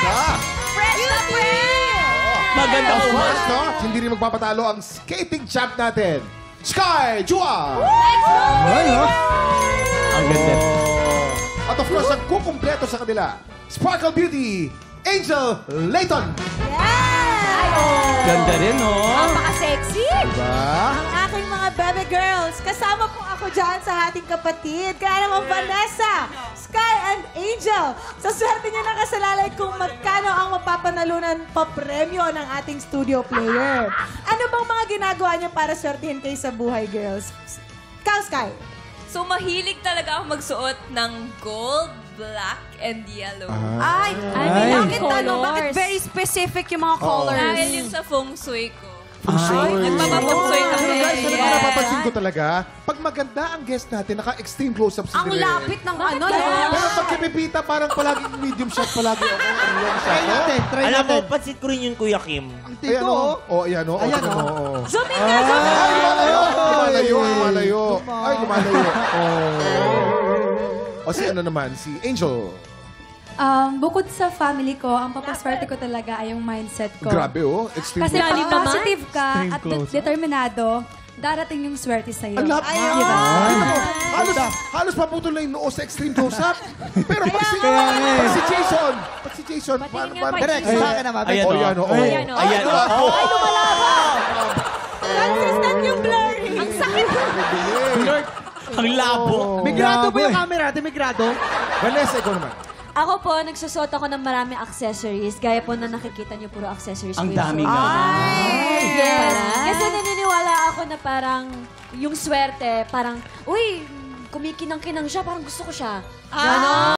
Ganda! Fresh na fresh! Maganda Of po. course, no? Hindi rin magpapatalo ang skating champ natin. Sky Chua! Ang ganda. At of course, ang kukumpleto sa kanila, Sparkle Beauty, Angel Layton. Ganda rin, oh. Napaka-sexy! Diba? Ang aking mga bebe girls, kasama po ako dyan sa ating kapatid. Kaya naman Vanessa, Sky and Angel. Sa swerte niyo nakasalalay kung magkano ang mapapanalunan pa-premyo ng ating studio player. Ano bang mga ginagawa niyo para swertihin kayo sa buhay, girls? Ikaw, Sky. So, mahilig talaga ako magsuot ng gold, black, and yellow. Ay, bakit ano? Bakit very specific yung mga colors? Dahil yun sa feng shui ko. Ay, Nagpapafeng shui kami. Pero guys, ano ba Yes. napapansin ko talaga? Pag maganda ang guest natin, naka-extreme close-up si Ang Direk. lapit ng ano, Pero pag kipipita, parang palaging medium shot, palagi ako ang long shot. no? Alam mo, pansit ko rin yung Kuya Kim. Ayan o. O, ayan o. Ayan o. Zoom in na, zoom in! Ay, lumalayo. Lumalayo. Ay, lumalayo. O, si ano naman? Si Angel. Bukod sa family ko, ang papaswerte ko talaga ay yung mindset ko. Grabe oh. Extreme Kasi close-up. pag positive ka at determinado, darating yung swerte sa'yo. Ang lap. Diba? Halos paputol na yung noo sa extreme close-up. Pero pag si Jason, Patingin nga pa, direct. Jason. Ayan, Oh, yan o. Ayan, oh. Ayan, oh. Ay, lumalaban! Consistent yung blurry. Ang sakit! Lord, ang labo. Migrado ba yung camera? Migrado? Vanessa, ikaw naman. Ako po, nagsusot ako ng maraming accessories. Gaya po na nakikita niyo, puro accessories Ang po yung dami suot. nga. Yes. Kasi naniniwala ako na parang yung swerte, parang, uy, kumikinang-kinang siya, parang gusto ko siya. Ganon.